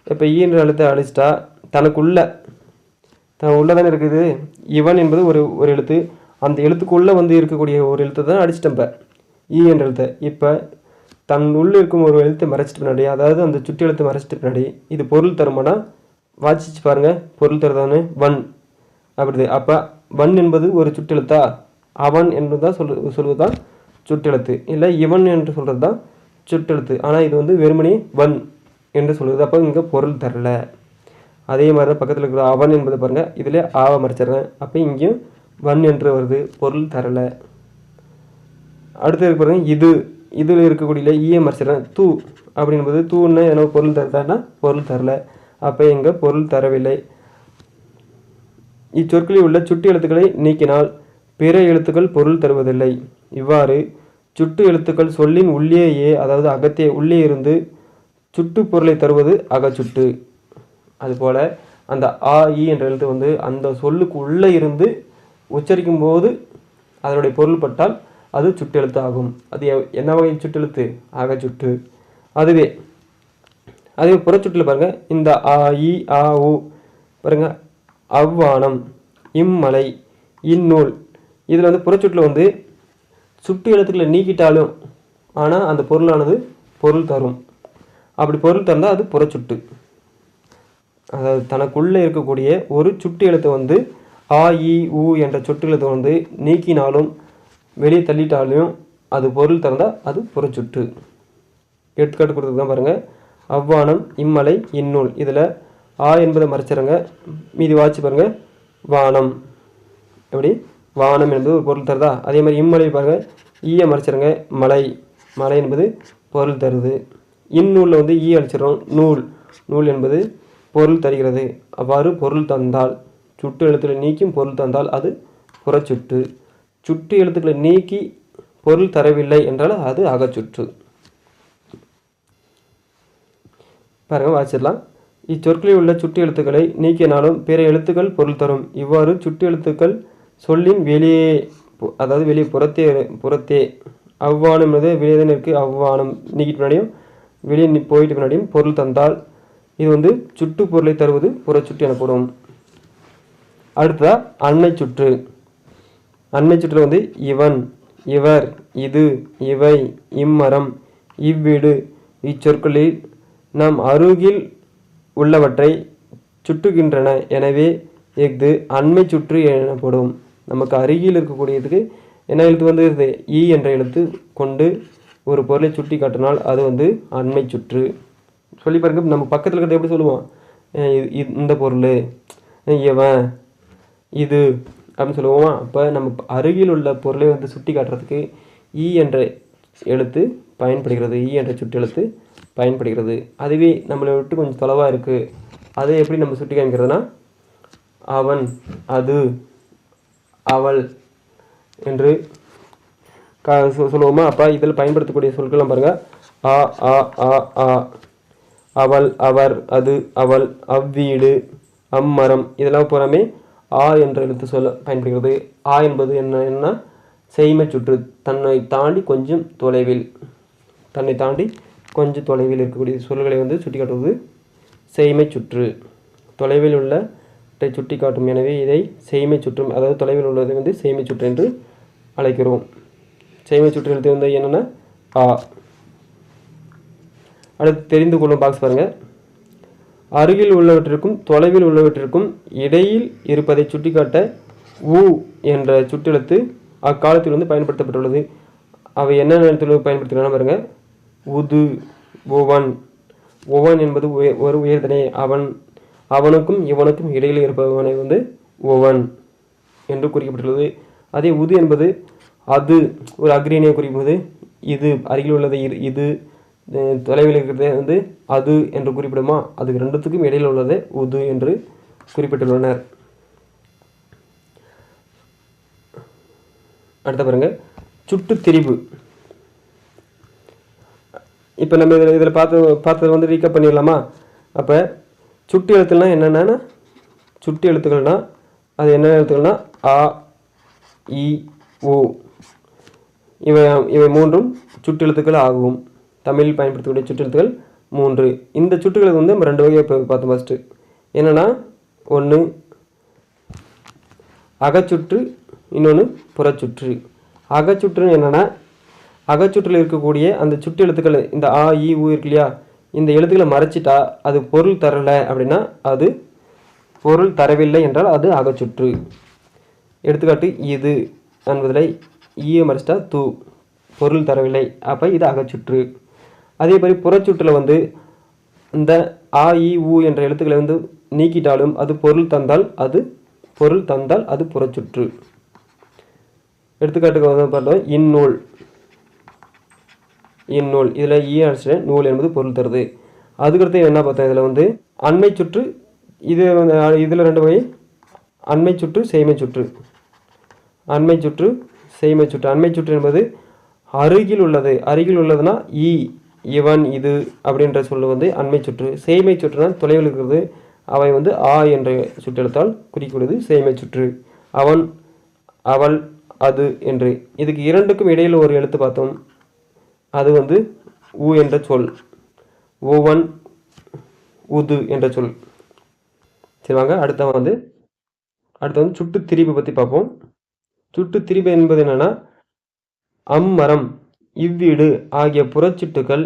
இப்போ ஈ என்ற எழுத்தை அடிச்சிட்டா தன் உள்ளே தானே இருக்குது. இவன் என்பது ஒரு எழுத்து. அந்த எழுத்துக்குள்ளே வந்து இருக்கக்கூடிய ஒரு எழுத்தை தான் அடிச்சிட்டேன். இப்போ ஈ என்ற எழுத்தை இப்போ தன் உள்ளே இருக்கும் ஒரு எழுத்தை மறைச்சிட்டு பின்னாடி, அதாவது அந்த சுட்டு எழுத்தை மறைச்சிட்டு பின்னாடி இது பொருள் தருமானா வாசிச்சு பாருங்கள். பொருள் தருதானே வன் அப்படிது. அப்போ வன் என்பது ஒரு சுட்டெழுத்தா? அவன் என்பது தான் சொல்வது தான் சுட்டெழுத்து. இல்லை இவன் என்று சொல்கிறது தான் சுட்டெழுத்து. ஆனால் இது வந்து வெறுமனே வன் என்று சொல்லுது. அப்போ இங்கே பொருள் தரல. அதே மாதிரி தான் பக்கத்தில் இருக்கிற அவன் என்பதை பாருங்கள். இதில் ஆவை மறைச்சிட்றேன். அப்போ இங்கேயும் வன் என்று வருது, பொருள் தரலை. அடுத்து இருக்க பாருங்க இதில் இருக்கக்கூடிய ஈயை மறைச்சிடுறேன். தூ அப்படின்போது தூன்னு என்ன பொருள் தருதான்னா பொருள் தரல, அப்போ இங்கே பொருள் தரவில்லை. இச்சொற்களில் உள்ள சுட்டு எழுத்துக்களை நீக்கினால் பிற எழுத்துக்கள் பொருள் தருவதில்லை. இவ்வாறு சுட்டு எழுத்துக்கள் சொல்லின் உள்ளேயே, அதாவது அகத்தே உள்ளே இருந்து சுட்டு பொருளை தருவது அகச்சுட்டு. அதுபோல் அந்த ஆ இ என்ற எழுத்து வந்து அந்த சொல்லுக்கு உள்ளே இருந்து உச்சரிக்கும் போது அதனுடைய பொருள் பட்டால் அது சுட்டெழுத்து ஆகும். அது என்ன வகை சுட்டெழுத்து? அகச்சுட்டு. அதுவே புறச்சுட்டில் பாருங்கள், இந்த ஆ இ ஆ உ பாருங்கள், அவ்வானம், இம்மலை, இந்நூல், இதில் வந்து புறச்சுட்டில் வந்து சுட்டு எழுத்துக்களை நீக்கிட்டாலும் ஆனால் அந்த பொருளானது பொருள் தரும். அப்படி பொருள் தந்தால் அது புறச்சுட்டு. அதாவது தனக்குள்ளே இருக்கக்கூடிய ஒரு சுட்டு எழுத்தை வந்து ஆ இ உ என்ற சுட்டு எழுத்தை வந்து நீக்கினாலும் வெளியே தள்ளிட்டாலும் அது பொருள் தந்தால் அது புறச்சுட்டு. எடுத்துக்காட்டு கொடுத்து தான் பாருங்கள், அவ்வானம், இம்மலை, இந்நூல், இதில் ஆ என்பதை மறைச்சிடுங்க, மீதி வாட்சி பாருங்கள், வானம். எப்படி வானம் என்பது ஒரு பொருள் தருதா? அதே மாதிரி இம்மலை பாருங்கள், ஈயை மறைச்சிடுங்க, மலை, மலை என்பது பொருள் தருது. இந்நூலில் வந்து ஈ அழிச்சிடும், நூல், நூல் என்பது பொருள் தருகிறது. அவ்வாறு பொருள் தந்தால், சுட்டு எழுத்துக்களை நீக்கும் பொருள் தந்தால் அது புறச்சுட்டு. சுட்டு எழுத்துக்களை நீக்கி பொருள் தரவில்லை என்றால் அது அகச்சுற்று. பாருங்கள் வாசிடலாம். இச்சொற்களில் உள்ள சுட்டு எழுத்துக்களை நீக்கினாலும் பிற எழுத்துக்கள் பொருள் தரும். இவ்வாறு சுட்டு எழுத்துக்கள் சொல்லின் வெளியே, அதாவது வெளியே புறத்தே அவ்வானம் என்பது வெளியே தான் இருக்குது, அவ்வானம் நீக்கிட்டு பின்னாடியும் வெளியே போயிட்டு பின்னாடியும் பொருள் தந்தால் இது வந்து சுட்டு பொருளை தருவது புறச்சுட்டு எனப்படும். அடுத்ததா அண்மை சுற்று. அண்மை சுற்று வந்து இவன், இவர், இது, இவை, இம்மரம், இவ்வீடு, இச்சொற்களில் நாம் அருகில் உள்ளவற்றை சுட்டுகின்றன. எனவே இஃது அண்மை சுற்று எனப்படும். நமக்கு அருகில் இருக்கக்கூடியதுக்கு என்ன எழுத்து வந்து ஈ என்ற எழுத்து கொண்டு ஒரு பொருளை சுட்டி காட்டினால் அது வந்து அண்மை சுற்று. சொல்லி பாருங்க, நம்ம பக்கத்தில் இருக்கிறத எப்படி சொல்லுவோம்? இந்த பொருள், இவன், இது அப்படின்னு சொல்லுவோமா? அப்போ நம்ம அருகில் உள்ள பொருளை வந்து சுட்டி காட்டுறதுக்கு ஈ என்ற எழுத்து பயன்படுகிறது, ஈ என்ற சுட்டு எழுத்து பயன்படுகிறது. அதுவே நம்மளை விட்டு கொஞ்சம் தொலைவாக இருக்குது, அதை எப்படி நம்ம சுட்டி காமிக்கிறதுனா அவன், அது, அவள் என்று சொல்லுவோமா? அப்போ இதில் பயன்படுத்தக்கூடிய சொற்கள்லாம் பாருங்கள், ஆ ஆ ஆ ஆ, அவள், அவர், அது, அவள், அவ்வீடு, அம்மரம், இதெல்லாம் பூராமே ஆ என்ற எழுத்து சொல்ல பயன்படுகிறது. ஆ என்பது என்ன செய்மை சுற்று. தன்னை தாண்டி கொஞ்சம் தொலைவில், தன்னை தாண்டி கொஞ்சம் தொலைவில் இருக்கக்கூடிய சொல்களை வந்து சுட்டி காட்டுவது செய்மை சுற்று. தொலைவில் உள்ள சுட்டி காட்டும். எனவே இதை செய்மை சுற்றும், அதாவது தொலைவில் உள்ளதை வந்து செய்மை சுற்று என்று அழைக்கிறோம். செய்மை சுற்று எழுத்து வந்து என்னென்னா ஆ. அடுத்து தெரிந்து கொள்ளும் பாக்ஸ் பாருங்கள். அருகில் உள்ளவற்றிற்கும் தொலைவில் உள்ளவற்றிற்கும் இடையில் இருப்பதை சுட்டிக்காட்ட உ என்ற சுட்டெழுத்து அக்காலத்தில் வந்து பயன்படுத்தப்பட்டுள்ளது. அவை என்னென்ன எழுத்துக்கள் பயன்படுத்தினா பாருங்கள், உது, உவன். உவன் என்பது ஒரு உயர்தனை. அவன், அவனுக்கும் இவனுக்கும் இடையில் இருப்பவனை வந்து உவன் என்று குறிக்கப்பட்டுள்ளது. அதே உது என்பது அது, ஒரு அக்ரிணியை குறிப்பிடுவது. இது அருகில் உள்ளது இது, தொலைவில் இருக்கிறதே வந்து அது என்று குறிப்பிடுமா? அதுக்கு ரெண்டுத்துக்கும் இடையில் உள்ளதே உது என்று குறிப்பிட்டுள்ளனர். அடுத்த பாருங்க, சுட்டு திரிபு. இப்போ நம்ம இதில் பார்த்தது வந்து ரீகப் பண்ணிடலாமா? அப்போ சுட்டு எழுத்துக்கள்னா என்னென்னா, சுட்டு எழுத்துக்கள்னா அது என்ன எழுத்துக்கள்னா ஆ இ உ, இவை மூன்றும் சுட்டெழுத்துக்கள் ஆகும். தமிழில் பயன்படுத்தக்கூடிய சுற்றெழுத்துக்கள் 3. இந்த சுட்டுகளை வந்து நம்ம 2 வகையை பார்த்தோம். ஃபஸ்ட்டு என்னென்னா, ஒன்று அகச்சுற்று, இன்னொன்று புறச்சுற்று. அகச்சுற்றுன்னு என்னென்னா, அகச்சுற்றில் இருக்கக்கூடிய அந்த சுட்டு எழுத்துக்கள், இந்த ஆ இ உ இருக்கு இல்லையா, இந்த எழுத்துக்களை மறைச்சிட்டா அது பொருள் தரலை அப்படின்னா அது பொருள் தரவில்லை என்றால் அது அகச்சுற்று. எடுத்துக்காட்டு, இது என்பதில் ஈயை மறைச்சிட்டா தூ, பொருள் தரவில்லை, அப்போ இது அகச்சுற்று. அதே மாதிரி புறச்சுற்றில் வந்து இந்த ஆ இ உ என்ற எழுத்துக்களை வந்து நீக்கிட்டாலும் அது பொருள் தந்தால் அது புறச்சுற்று. எடுத்துக்காட்டுக்கு வந்து பார்த்தோம், இந்நூல், இந்நூல். இதில் அடிச்சுட்டு நூல் என்பது பொருள் தருது. அதுக்கடுத்து என்ன பார்த்தோம், இதில் வந்து அண்மை சுற்று. இது இதில் 2 வகை, அண்மை சுற்று செய்மை சுற்று. அண்மை சுற்று செய்மை சுற்று. அண்மை சுற்று என்பது அருகில் உள்ளது. அருகில் உள்ளதுன்னா இவன், இது அப்படின்ற சொல்லு வந்து அண்மை சுற்று. செய்மை சுற்றுனா தொலைவில் இருக்கிறது. அவை வந்து என்ற சுற்றெழுத்தால் குறிக்கப்படுவது செய்மை சுற்று. அவன், அவள், அது என்று. இதுக்கு 2க்கும் இடையில் ஒரு எழுத்து பார்த்தோம், அது வந்து உ என்ற சொல். ஓவன், உது என்ற சொல். சரி வாங்க அடுத்த வந்து சுட்டு திரிபு பற்றி பார்ப்போம். சுட்டு திரிபு என்பது என்னன்னா, அம்மரம், இவ்வீடு ஆகிய புறச்சுட்டுக்கள்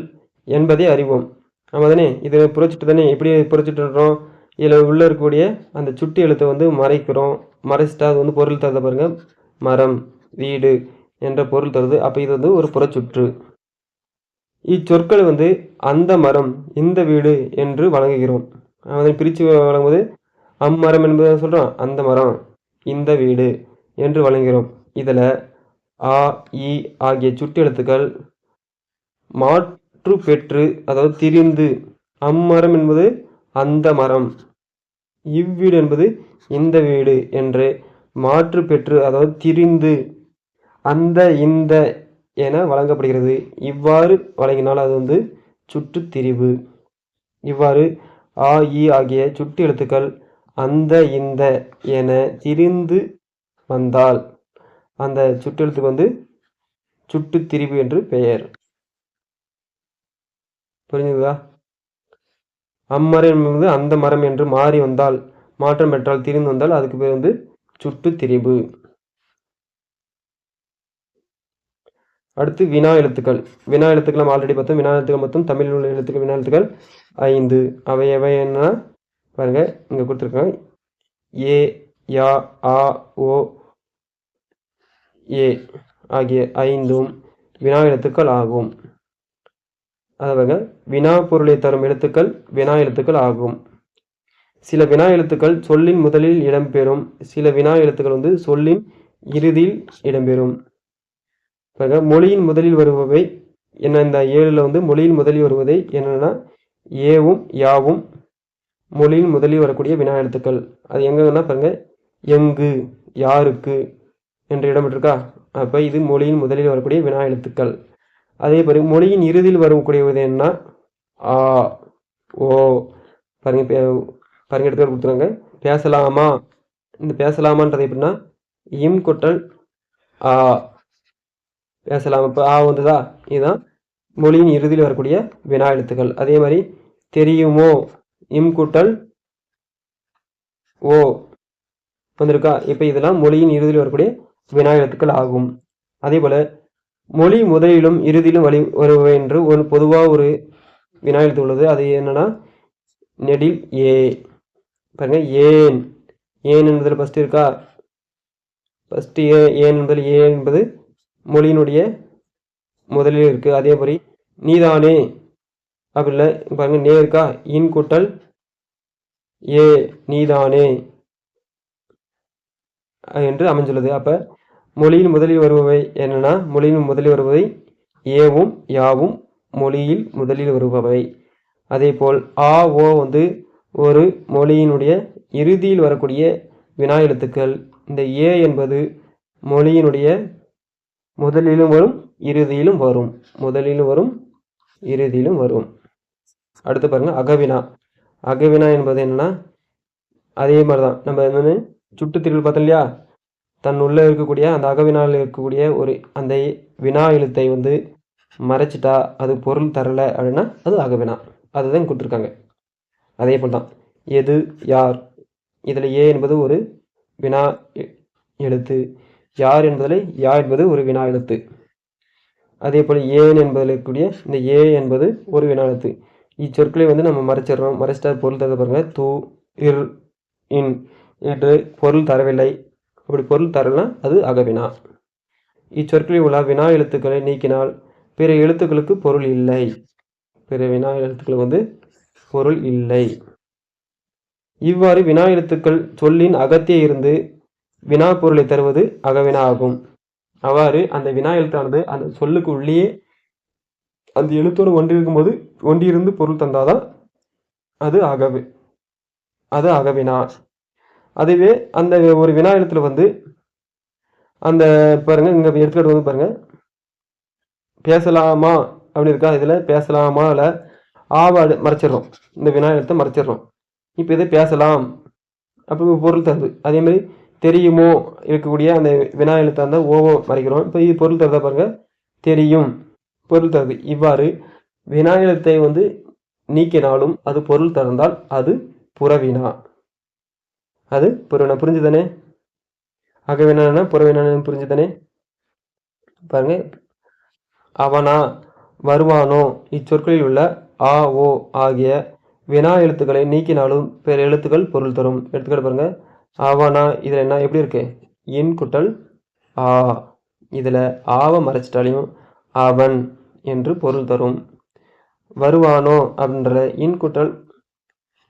என்பதை அறிவோம். ஆமாம் தானே, இது புறச்சுட்டு தானே. எப்படி புறச்சுட்டுறோம், இதில் உள்ளே இருக்கக்கூடிய அந்த சுட்டு எழுத்தை வந்து மறைக்கிறோம். மறைச்சிட்டா அது வந்து பொருள் தருத பாருங்க, மரம், வீடு என்ற பொருள் தருது. அப்போ இது வந்து ஒரு புறச்சுற்று. இச்சொற்களை வந்து அந்த மரம், இந்த வீடு என்று வழங்குகிறோம். அதை பிரித்து வழங்கும்போது அம்மரம் என்பதை சொல்கிறோம், அந்த மரம், இந்த வீடு என்று வழங்குகிறோம். இதில் ஆ, இ ஆகிய சுட்டு எழுத்துக்கள் மாற்று பெற்று, அதாவது திரிந்து, அம்மரம் என்பது அந்த மரம், இவ்வீடு என்பது இந்த வீடு என்று மாற்று பெற்று, அதாவது திரிந்து அந்த, இந்த என வழங்கப்படுகிறது. இவ்வாறு வழங்கினால் அது வந்து சுட்டு திரிபு. இவ்வாறு ஆ, இ ஆகிய சுட்டு எழுத்துக்கள் அந்த, இந்த என திரிந்து வந்தால் அந்த சுற்றெழுத்துக்கு வந்து சுட்டு திரிபு என்று பெயர். புரிஞ்சுதா? அம்மரம் என்பது அந்த மரம் என்று மாறி வந்தால், மாற்றம் பெற்றால், திரிந்து வந்தால் அதுக்கு பேர் வந்து சுட்டு திரிபு. அடுத்து வினா எழுத்துக்கள். வினா எழுத்துக்கள் நம்ம ஆல்ரெடி பார்த்தோம். வினா எழுத்துக்கள் மொத்தம் தமிழில் உள்ள எழுத்துக்கள் வினா எழுத்துக்கள் 5. அவை எவை என்ன பாருங்க, இங்கே கொடுத்துருக்காங்க. ஏ, யா, ஆ, ஓ, ஏ ஆகிய 5ம் வினா எழுத்துக்கள் ஆகும். அதாவது வினா பொருளை தரும் எழுத்துக்கள் வினா எழுத்துக்கள் ஆகும். சில வினா எழுத்துக்கள் சொல்லின் முதலில் இடம்பெறும். சில வினா எழுத்துக்கள் வந்து சொல்லின் இறுதியில் இடம்பெறும். மொழியின் முதலில் வருபவை என்ன, இந்த 7ல் வந்து மொழியின் முதலில் வருவதை என்னன்னா ஏவும் யாவும் மொழியின் முதலில் வரக்கூடிய வினா எழுத்துக்கள். அது எங்கன்னா பாருங்க, எங்கு, யாருக்கு என்று இடம்பெற்றிருக்கா. அப்போ இது மொழியின் முதலில் வரக்கூடிய வினா எழுத்துக்கள். அதே பாருங்க, மொழியின் இறுதியில் வரக்கூடியது என்ன, ஆ, ஓ. பாருங்க பாருங்க எடுத்து கொடுத்துருங்க. பேசலாமா, இந்த பேசலாமான்றது எப்படின்னா இம் கொட்டல் ஆ, பேசலாம். இப்போ ஆ வந்துதா, இதுதான் மொழியின் இறுதியில் வரக்கூடிய வினா எழுத்துக்கள். அதே மாதிரி தெரியுமோ, இம் கூட்டல் ஓ வந்திருக்கா. இப்போ இதெல்லாம் மொழியின் இறுதியில் வரக்கூடிய வினா எழுத்துக்கள் ஆகும். அதே போல மொழி முதலிலும் இறுதியிலும் வருபவை என்று ஒரு பொதுவாக ஒரு வினா எழுத்து உள்ளது. அது என்னன்னா நெடில் ஏ. பாருங்க, ஏன், ஏன் என்பதில் ஃபஸ்ட்டு இருக்கா. ஃபஸ்ட்டு ஏன் என்பதில் ஏ என்பது மொழியினுடைய முதலில் இருக்கு. அதே மாதிரி நீதானே அப்படி இல்லை பாருங்க, நே இருக்கா, இன் கூட்டல் ஏ, நீதானே என்று அமைஞ்சுள்ளது. அப்போ மொழியின் முதலில் வருபவை என்னன்னா, மொழியின் முதலில் வருபவை ஏவும் யாவும் மொழியில் முதலில் வருபவை. அதே போல் ஆ, ஓ வந்து ஒரு மொழியினுடைய இறுதியில் வரக்கூடிய வினா எழுத்துக்கள். இந்த ஏ என்பது மொழியினுடைய முதலிலும் வரும் இறுதியிலும் வரும். முதலிலும் வரும் இறுதியிலும் வரும். அடுத்து பாருங்க, அகவினா. அகவினா என்பது என்னன்னா, அதே மாதிரி தான் நம்ம என்னென்னு சுட்டுத்திரில் பார்த்தோம் இல்லையா. தன் உள்ளே இருக்கக்கூடிய அந்த அகவினாவில் இருக்கக்கூடிய ஒரு அந்த வினா எழுத்தை வந்து மறைச்சிட்டா அது பொருள் தரலை அப்படின்னா அது அகவினா. அதுதான் கொடுத்துருக்காங்க. அதே போல் தான் எது, யார், இதில் ஏ என்பது ஒரு வினா எழுத்து, யார் என்பதில் யா என்பது ஒரு வினா எழுத்து. அதே போல் ஏன் என்பதில் இருக்கக்கூடிய இந்த ஏ என்பது ஒரு வினா எழுத்து. இச்சொற்களை வந்து நம்ம மறைச்சிடறோம். மறைச்சிட்டா பொருள் தர பாருங்க, தூ, இர், இன் என்று பொருள் தரவில்லை. அப்படி பொருள் தரலாம் அது அகவினா. இச்சொற்களில் உள்ள வினா எழுத்துக்களை நீக்கினால் பிற எழுத்துக்களுக்கு பொருள் இல்லை. பிற வினா எழுத்துக்களுக்கு வந்து பொருள் இல்லை. இவ்வாறு வினா எழுத்துக்கள் சொல்லின் அகத்தே இருந்து வினா பொருளை தருவது அகவினா ஆகும். அவ்வாறு அந்த வினா எழுத்தானது அந்த சொல்லுக்கு உள்ளே அந்த எழுத்தோடு ஒன்றிருக்கும்போது ஒன்றியிருந்து பொருள் தந்தாதான் அது அகவினா. அதுவே அந்த ஒரு வினா எழுத்துல வந்து அந்த பாருங்க, இங்க எடுத்துக்கிட்டு வந்து பாருங்க, பேசலாமா அப்படி இருக்கா. இதுல பேசலாமா இல்லை ஆவாடு மறைச்சிடறோம், இந்த வினா எழுத்தை மறைச்சிடறோம். இப்போ இது பேசலாம் அப்படி பொருள் தருது. அதே மாதிரி தெரியுமோ இருக்கக்கூடிய அந்த வினா எழுத்தை அந்த ஓவோ மறைக்கிறோம். இப்போ இது பொருள் தருதா பாருங்க, தெரியும் பொருள் தருது. இவ்வாறு வினா எழுத்தை வந்து நீக்கினாலும் அது பொருள் தந்தால் அது புறவினா. அது புறவினா. புரிஞ்சுதானே? அகவினா புறவினா புரிஞ்சுதானே? பாருங்க, அவனா வருவானோ இச்சொற்களில் உள்ள ஆ ஓ ஆகிய வினா எழுத்துக்களை நீக்கினாலும் பிற எழுத்துக்கள் பொருள் தரும். எடுத்துக்கிட்டு பாருங்க, அவனா இதில் என்ன எப்படி இருக்கு, இன் குட்டல் ஆ. இதில் ஆவை மறைச்சிட்டாலையும் அவன் என்று பொருள் தரும். வருவானோ அப்படின்ற இன் குட்டல்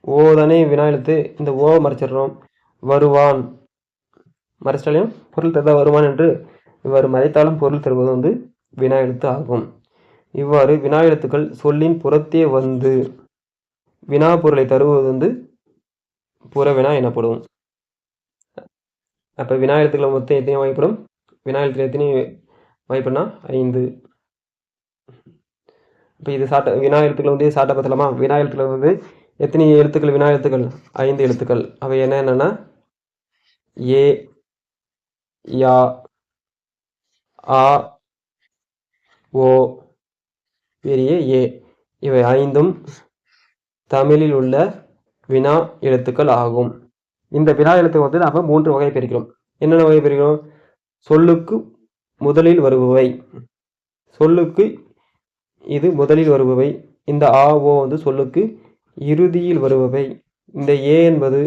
ஓ தானே வினா எழுத்து, இந்த ஓவை மறைச்சிடுறோம். வருவான் மறைச்சிட்டாலையும் பொருள் தருதா, வருவான் என்று. இவ்வாறு மறைத்தாலும் பொருள் தருவது வந்து வினா எழுத்து ஆகும். இவ்வாறு வினா எழுத்துக்கள் சொல்லின் புறத்தே வந்து வினா பொருளை தருவது வந்து புறவினா எனப்படும். அப்போ வினா எழுத்துக்களை மொத்தம் எத்தனை வகைப்படும்? வினா எழுத்துக்கள் எத்தனை வகைப்படும்னா 5. இப்போ இது வினா எழுத்துக்கள் வந்து சாட்டை பார்த்தலாமா? வினா எழுத்துக்கள் வந்து எத்தனை எழுத்துக்கள்? வினா எழுத்துக்கள் 5 எழுத்துக்கள். அவை என்னென்னா ஏ, யா, ஆ, ஓ, பெரிய ஏ. இவை 5ம் தமிழில் உள்ள வினா எழுத்துக்கள் ஆகும். இந்த வினா எழுத்து வந்து நாம் 3 வகை பிரிக்கிறோம். என்னென்ன வகை பிரிக்கிறோம்? சொல்லுக்கு முதலில் வருபவை, சொல்லுக்கு இது முதலில் வருபவை. இந்த ஆ ஓ வந்து சொல்லுக்கு இறுதியில் வருபவை. இந்த ஏ என்பது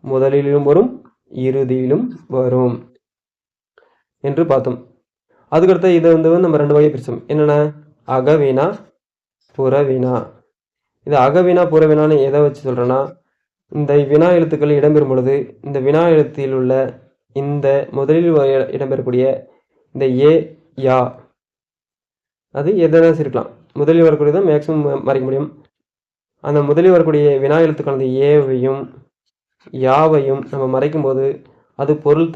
முதலிலும் வரும் இறுதியிலும் வரும் என்று பார்த்தோம். அதுக்கடுத்து இதை வந்து நம்ம 2 வகை பிரிச்சோம். என்னென்ன? அகவினா, புறவினா. இது அகவினா புறவினான்னு எதை வச்சு சொல்கிறேன்னா, இந்த வினா எழுத்துக்கள் இடம்பெறும் பொழுது இந்த வினா எழுத்தில் உள்ள இந்த முதலில் இடம்பெறக்கூடிய இந்த ஏ, யா, அது எதனா இருக்கலாம். முதலில் வரக்கூடியதான் மேக்சிமம் மறைக்க முடியும். அந்த முதலில் வரக்கூடிய வினா எழுத்துக்கள் அந்த ஏவையும் யாவையும் நம்ம மறைக்கும் போது அது பொருள்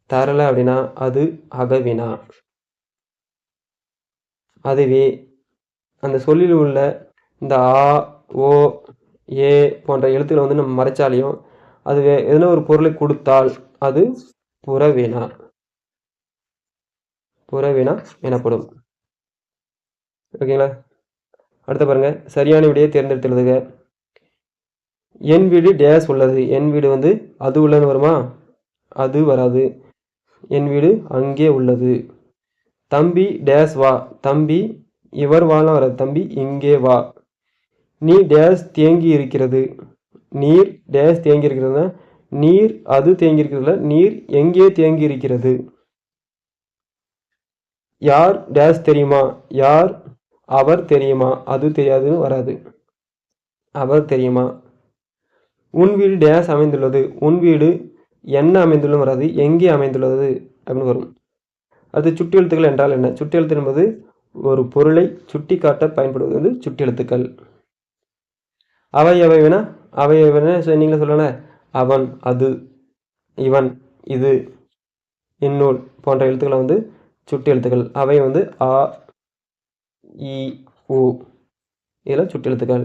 தரலை அப்படின்னா அது அகவினா. அதுவே அந்த சொல்லில் உள்ள இந்த ஆ ஓ ஏ போன்ற எழுத்துக்களை வந்து நம்ம மறைச்சாலையும் அது எதனா ஒரு பொருளை கொடுத்தால் அது புறவினா எனப்படும். ஓகேங்களா? அடுத்த பாருங்க, சரியான விடையை தேர்ந்தெடுத்து எழுதுக. என் வீடு டேஸ் உள்ளது. என் வீடு வந்து அது உள்ளன்னு வருமா? அது வராது. என் வீடு அங்கே உள்ளது. தம்பி டேஸ் வா. தம்பி இவர் வாலாம் வராது. தம்பி இங்கே வா. நீ டேஸ் தேங்கி இருக்கிறது. நீர் டேஸ் தேங்கி இருக்கிறது. நீர் அது தேங்கி இருக்கிறதுல நீர் எங்கே தேங்கி இருக்கிறது. யார் டேஸ் தெரியுமா. யார் அவர் தெரியுமா. அது தெரியாதுன்னு வராது. அவர் தெரியுமா. உன் வீடு டேஸ் அமைந்துள்ளது. உன் வீடு என்ன அமைந்துள்ளது வராது. எங்கே அமைந்துள்ளது அப்படின்னு வரும். அது சுட்டி எழுத்துக்கள் என்றால் என்ன? சுட்டி எழுத்து என்பது ஒரு பொருளை சுட்டி காட்ட பயன்படுவது வந்து சுட்டி எழுத்துக்கள். அவை வேணா அவை வேணா நீங்களே சொல்லணும். அவன், அது, இவன், இது, இந்நூல் போன்ற எழுத்துக்களை வந்து சுட்டி எழுத்துக்கள். அவை வந்து ஆ இ உ இதெல்லாம் சுட்டி எழுத்துக்கள்.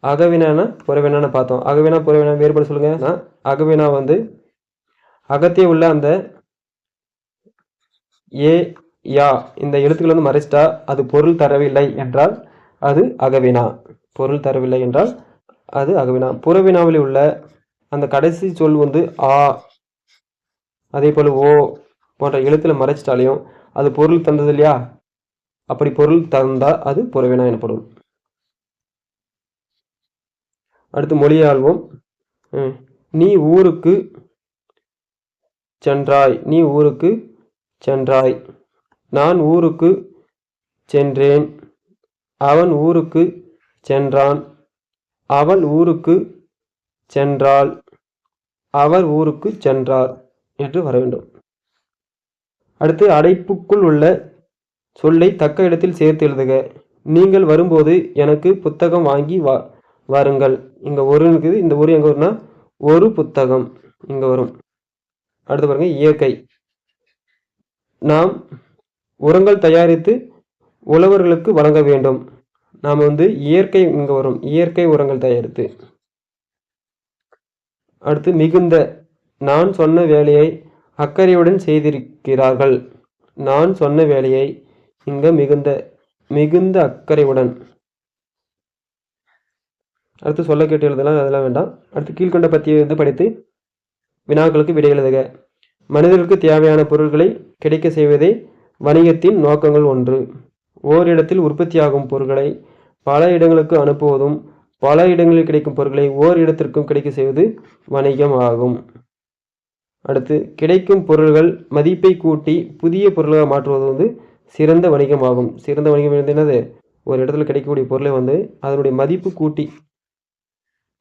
அகவினானா புறவினான்னு பார்த்தோம். அகவினா புறவினா வேறுபாடு சொல்லுங்க. அகவினா வந்து அகத்தே உள்ள அந்த ஏ யா இந்த எழுத்துக்கள் வந்து மறைச்சிட்டா அது பொருள் தரவில்லை என்றால் அது அகவினா. பொருள் தரவில்லை என்றால் அது அகவினா. புறவினாவில் உள்ள அந்த கடைசி சொல் வந்து ஆ அதே போல் ஓ போன்ற எழுத்துல மறைச்சிட்டாலையும் அது பொருள் தந்தது இல்லையா, அப்படி பொருள் தந்தால் அது புறவினா எனப்படும். அடுத்து மொழியாள்வோம். நீ ஊருக்கு சென்றாய். நீ ஊருக்கு சென்றாய். நான் ஊருக்கு சென்றேன். அவன் ஊருக்கு சென்றான். அவள் ஊருக்கு சென்றாள். அவர் ஊருக்கு சென்றார் என்று வர வேண்டும். அடுத்து அடைப்புக்குள் உள்ள சொல்லை தக்க இடத்தில் சேர்த்து எழுதுக. நீங்கள் வரும்போது எனக்கு புத்தகம் வாங்கி வாருங்கள். இங்கே ஒரு இருக்குது, இந்த ஒரு எங்கே வரும்னா ஒரு புத்தகம் இங்கே வரும். அடுத்து பாருங்க இயற்கை. நாம் உரங்கள் தயாரித்து உழவர்களுக்கு வழங்க வேண்டும். நாம் இயற்கை இங்கே வரும், இயற்கை உரங்கள் தயாரித்து. அடுத்து மிகுந்த. நான் சொன்ன வேலையை அக்கறையுடன் செய்திருக்கிறார்கள். நான் சொன்ன வேலையை இங்க மிகுந்த, மிகுந்த அக்கறையுடன். அடுத்து சொல்ல கேட்டு எழுதலாம், அதெல்லாம் வேண்டாம். அடுத்து கீழ்கண்ட பத்தியை படித்து வினாக்களுக்கு விடை எழுதுக. மனிதர்களுக்கு தேவையான பொருட்களை கிடைக்க செய்வதே வணிகத்தின் நோக்கங்கள் ஒன்று. ஓரிடத்தில் உற்பத்தியாகும் பொருட்களை பல இடங்களுக்கு அனுப்புவதும் பல இடங்களில் கிடைக்கும் பொருட்களை ஓர் இடத்திற்கும் கிடைக்க செய்வது வணிகம் ஆகும். அடுத்து கிடைக்கும் பொருள்கள் மதிப்பை கூட்டி புதிய பொருளாக மாற்றுவது சிறந்த வணிகம் ஆகும். சிறந்த வணிகம் என்னது? ஒரு இடத்துல கிடைக்கக்கூடிய பொருளை அதனுடைய மதிப்பு கூட்டி.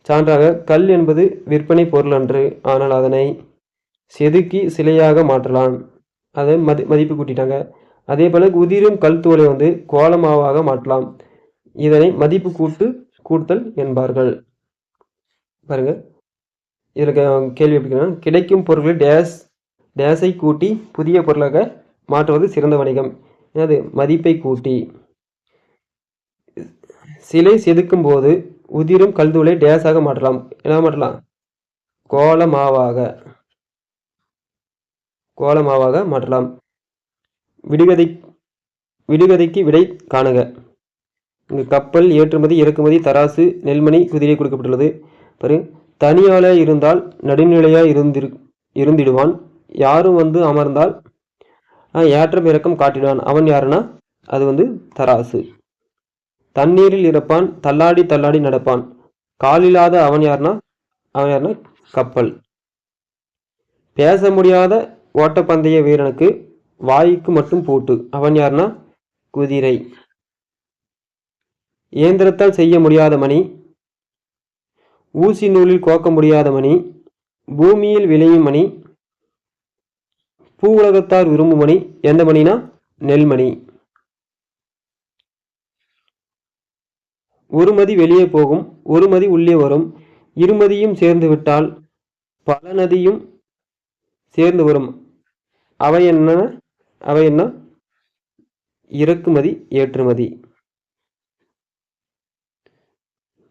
சான்றாக கல் என்பது விற்பனை பொருள் அன்று, ஆனால் அதனை செதுக்கி சிலையாக மாற்றலாம். அதை மதிப்பு கூட்டிட்டாங்க. அதே போல உதிரும் கல் தூளை கோலமாவாக மாற்றலாம். இதனை மதிப்பு கூட்டல் என்பார்கள். பாருங்க, இதில் கேள்வி எப்படின்னா, கிடைக்கும் பொருட்களை டேஸை கூட்டி புதிய பொருளாக மாற்றுவது சிறந்த வணிகம். அது மதிப்பை கூட்டி. சிலை செதுக்கும் போது உதிரும் கல்தூளை டேஸாக மாற்றலாம். என்ன மாற்றலாம்? கோலமாவாக மாற்றலாம். விடுகதைக்கு விடை காணுக. இங்கு கப்பல், ஏற்றுமதி, இறக்குமதி, தராசு, நெல்மணி, குதிரை கொடுக்கப்பட்டுள்ளது. பாருங்க, தனியாள இருந்தால் நடுநிலையா இருந்திடுவான். யாரும் அமர்ந்தால் ஏற்றம் இறக்கம் காட்டினான். அவன் யாருன்னா அது தராசு. தண்ணீரில் இருப்பான், தள்ளாடி தள்ளாடி நடப்பான். காலில்லாத அவன் யாருன்னா கப்பல். பேச முடியாத ஓட்டப்பந்தய வீரனுக்கு வாய்க்கு மட்டும் பூட்டு. அவன் யாருன்னா குதிரை. இயந்திரத்தால் செய்ய முடியாத மணி, ஊசி நூலில் கோக்க முடியாத மணி, பூமியில் விளையும் மணி, பூ உலகத்தார் விரும்பும் மணி. எந்த மணினா நெல்மணி. ஒரு மதி வெளியே போகும், ஒரு மதி உள்ளே வரும். இருமதியும் சேர்ந்து விட்டால் பல நதியும் சேர்ந்து வரும். அவை என்ன? இறக்குமதி, ஏற்றுமதி.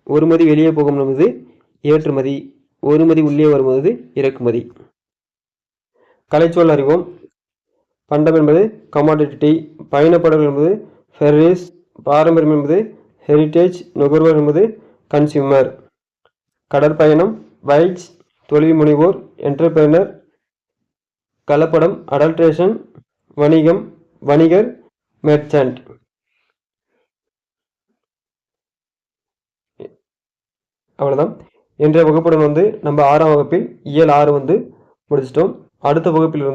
ஒரு மதி வெளியே போகும் என்பது ஏற்றுமதி, ஒரு மதி உள்ளே வரும்போது இறக்குமதி. கலைச்சொல் அறிவோம். பண்டம் என்பது கமாடிட்டி, பயணப்படல் என்பது ஃபெர்ரிஸ், பாரம்பரியம் என்பது ஹெரிட்டேஜ், நுகர்வோர் என்பது கன்சியூமர். கடற்பயணம் வைட்ஸ், தொழில் முனைவோர் என்டர்பிரைனர். கலப்படம் அடல்ட்ரேஷன், வணிகம் வணிகர், மெர்ச்சன்ட். அவ்வளோதான். இன்றைய வகுப்புடன் நம்ம 6ஆம் வகுப்பில் இயல் 6 முடிச்சிட்டோம். அடுத்த வகுப்பில்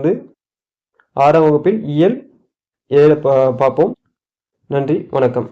6ஆம் வகுப்பில் இயல் 7 பார்ப்போம். நன்றி, வணக்கம்.